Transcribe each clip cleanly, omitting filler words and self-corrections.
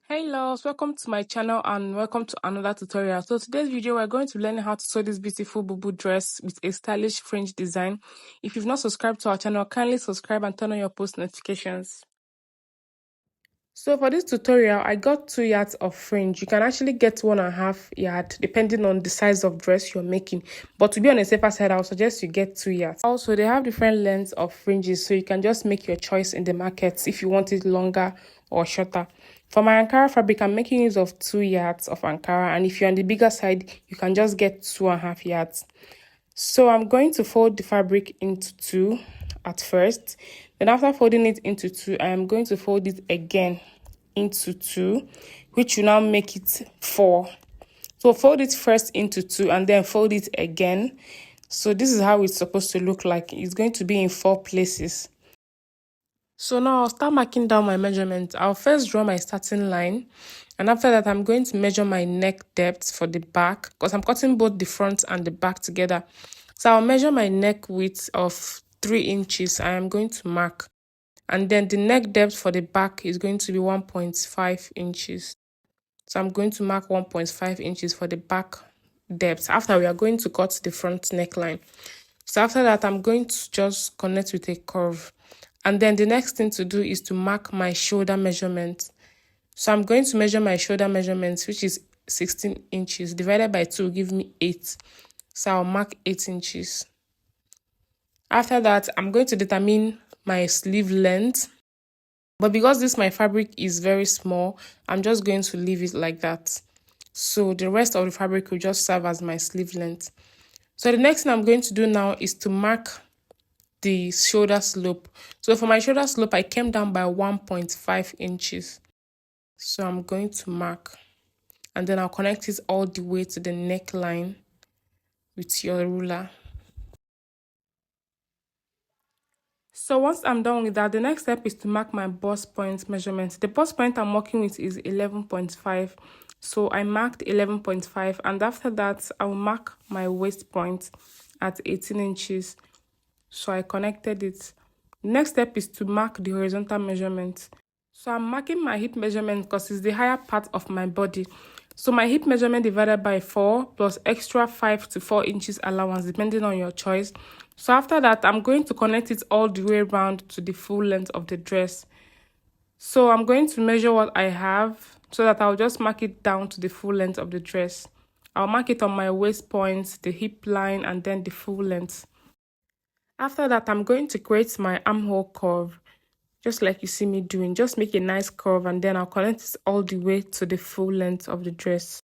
Hey loves, welcome to my channel and welcome to another tutorial. So today's video we're going to learn how to sew this beautiful Bubu dress with a stylish fringe design. If you've not subscribed to our channel, kindly subscribe and turn on your post notifications. So for this tutorial, I got 2 yards of fringe. You can actually get 1.5 yard depending on the size of dress you're making. But to be on a safer side, I would suggest you get 2 yards. Also, they have different lengths of fringes, so you can just make your choice in the markets if you want it longer or shorter. For my Ankara fabric, I'm making use of 2 yards of Ankara, and if you're on the bigger side, you can just get 2.5 yards. So I'm going to fold the fabric into 2 at first. Then after folding it into 2, I am going to fold it again into 2, which will now make it 4. So fold it first into 2 and then fold it again. So this is how it's supposed to look like. It's going to be in 4 places. So now I'll start marking down my measurements. I'll first draw my starting line, and after that I'm going to measure my neck depth for the back because I'm cutting both the front and the back together. So I'll measure my neck width of 3 inches. I am going to mark, and then the neck depth for the back is going to be 1.5 inches. So I'm going to mark 1.5 inches for the back depth. After, we are going to cut the front neckline. So after that, I'm going to just connect with a curve. And then the next thing to do is to mark my shoulder measurement. So I'm going to measure my shoulder measurements, which is 16 inches. Divided by 2 will give me 8. So I'll mark 8 inches. After that, I'm going to determine my sleeve length. But because my fabric is very small, I'm just going to leave it like that. So the rest of the fabric will just serve as my sleeve length. So the next thing I'm going to do now is to mark the shoulder slope. So for my shoulder slope, I came down by 1.5 inches. So I'm going to mark, and then I'll connect it all the way to the neckline with your ruler. So once I'm done with that, the next step is to mark my bust point measurement. The bust point I'm working with is 11.5. So I marked 11.5, and after that, I'll mark my waist point at 18 inches. So I connected it. The next step is to mark the horizontal measurement. So I'm marking my hip measurement because it's the higher part of my body. So my hip measurement divided by 4 plus extra 5 to 4 inches allowance depending on your choice. So after that, I'm going to connect it all the way around to the full length of the dress. So I'm going to measure what I have so that I'll just mark it down to the full length of the dress. I'll mark it on my waist point, the hip line, and then the full length. After that, I'm going to create my armhole curve, just like you see me doing. Just make a nice curve, and then I'll connect it all the way to the full length of the dress.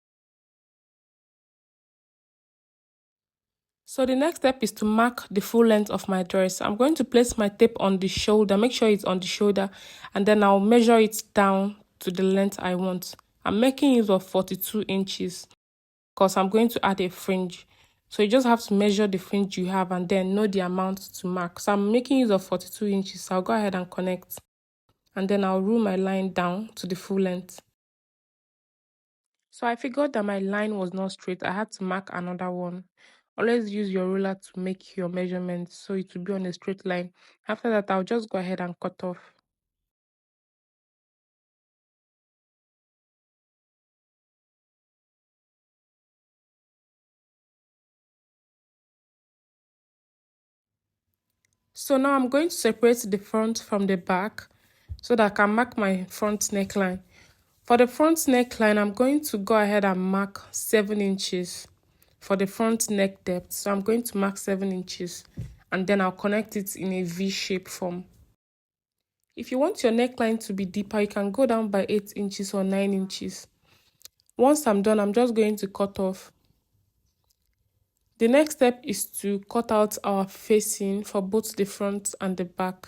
So the next step is to mark the full length of my dress. I'm going to place my tape on the shoulder, make sure it's on the shoulder, and then I'll measure it down to the length I want. I'm making use of 42 inches because I'm going to add a fringe. So you just have to measure the fringe you have and then know the amount to mark. So I'm making use of 42 inches. So I'll go ahead and connect. And then I'll rule my line down to the full length. So I figured that my line was not straight. I had to mark another one. Always use your ruler to make your measurements so it will be on a straight line. After that, I'll just go ahead and cut off. So now I'm going to separate the front from the back so that I can mark my front neckline. For the front neckline, I'm going to go ahead and mark 7 inches for the front neck depth. So I'm going to mark 7 inches and then I'll connect it in a V-shape form. If you want your neckline to be deeper, you can go down by 8 inches or 9 inches. Once I'm done, I'm just going to cut off. The next step is to cut out our facing for both the front and the back.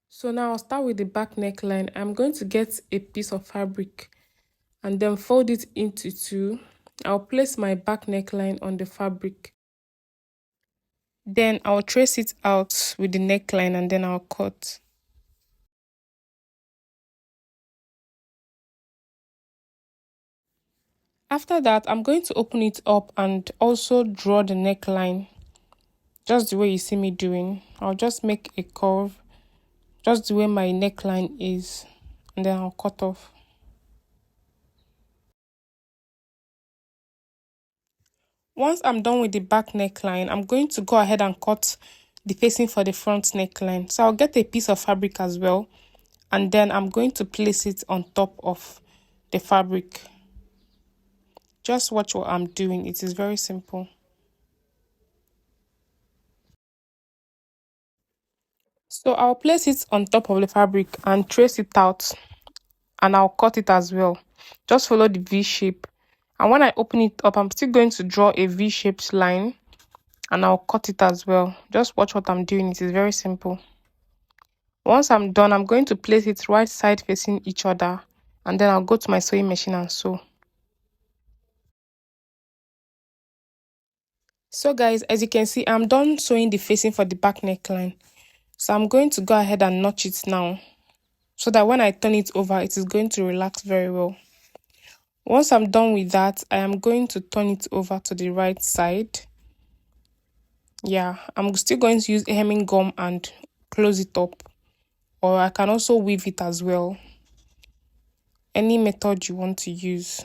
So now I'll start with the back neckline. I'm going to get a piece of fabric and then fold it into 2. I'll place my back neckline on the fabric. Then I'll trace it out with the neckline and then I'll cut. After that, I'm going to open it up and also draw the neckline. Just the way you see me doing. I'll just make a curve just the way my neckline is and then I'll cut off. Once I'm done with the back neckline, I'm going to go ahead and cut the facing for the front neckline. So I'll get a piece of fabric as well, and then I'm going to place it on top of the fabric. Just watch what I'm doing. It is very simple. So I'll place it on top of the fabric and trace it out, and I'll cut it as well. Just follow the V shape. And when I open it up, I'm still going to draw a V-shaped line, and I'll cut it as well. Just watch what I'm doing. It is very simple. Once I'm done, I'm going to place it right side facing each other, and then I'll go to my sewing machine and sew. So guys, as you can see, I'm done sewing the facing for the back neckline. So I'm going to go ahead and notch it now, so that when I turn it over, it is going to relax very well. Once I'm done with that, I am going to turn it over to the right side. Yeah, I'm still going to use a hemming gum and close it up, or I can also weave it as well. Any method you want to use.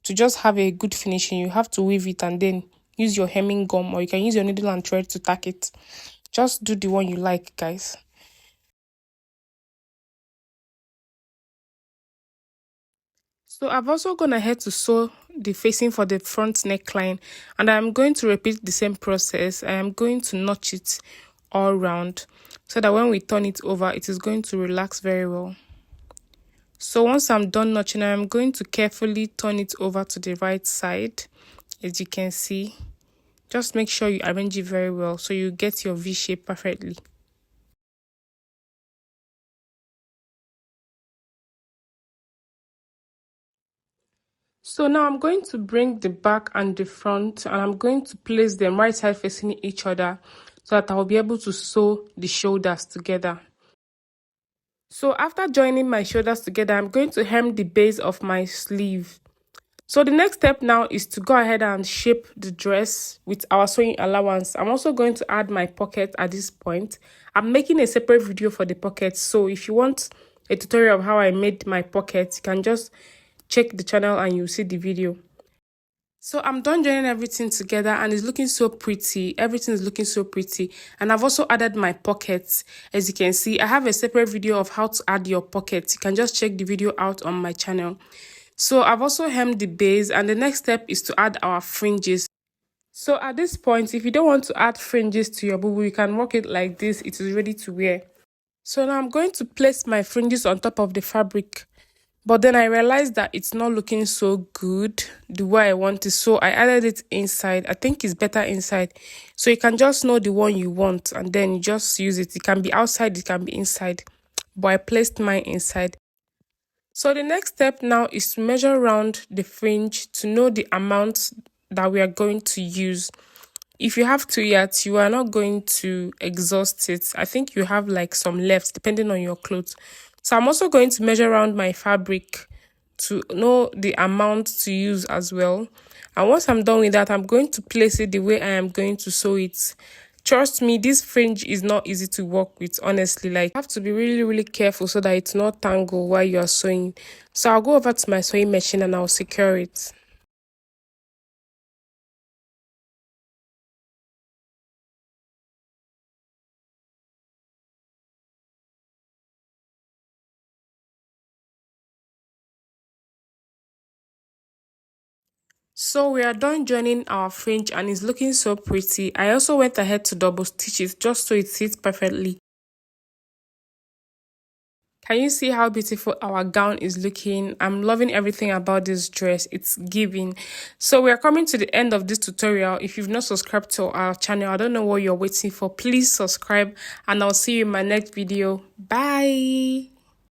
To just have a good finishing, you have to weave it and then use your hemming gum, or you can use your needle and thread to tack it. Just do the one you like, guys. So I've also gone ahead to sew the facing for the front neckline, and I'm going to repeat the same process. I am going to notch it all round so that when we turn it over, it is going to relax very well. So once I'm done notching, I'm going to carefully turn it over to the right side. As you can see, just make sure you arrange it very well so you get your V shape perfectly. So now I'm going to bring the back and the front, and I'm going to place them right side facing each other so that I'll be able to sew the shoulders together. So after joining my shoulders together, I'm going to hem the base of my sleeve. So the next step now is to go ahead and shape the dress with our sewing allowance. I'm also going to add my pocket at this point. I'm making a separate video for the pocket, so if you want a tutorial of how I made my pocket, you can just check the channel and you'll see the video. So I'm done joining everything together, and it's looking so pretty. Everything is looking so pretty. And I've also added my pockets. As you can see, I have a separate video of how to add your pockets. You can just check the video out on my channel. So I've also hemmed the base, and the next step is to add our fringes. So at this point, if you don't want to add fringes to your bubu, you can work it like this. It is ready to wear. So now I'm going to place my fringes on top of the fabric. But then I realized that it's not looking so good the way I want it. So I added it inside. I think it's better inside. So you can just know the one you want and then you just use it. It can be outside, it can be inside. But I placed mine inside. So the next step now is to measure around the fringe to know the amount that we are going to use. If you have 2 yards, you are not going to exhaust it. I think you have like some left depending on your clothes. So I'm also going to measure around my fabric to know the amount to use as well. And once I'm done with that, I'm going to place it the way I am going to sew it. Trust me, this fringe is not easy to work with, honestly. Like, you have to be really careful so that it's not tangled while you are sewing. So I'll go over to my sewing machine and I'll secure it. So we are done joining our fringe and it's looking so pretty. I also went ahead to double stitch it just so it sits perfectly. Can you see how beautiful our gown is looking? I'm loving everything about this dress. It's giving. So we are coming to the end of this tutorial. If you've not subscribed to our channel, I don't know what you're waiting for. Please subscribe and I'll see you in my next video. Bye.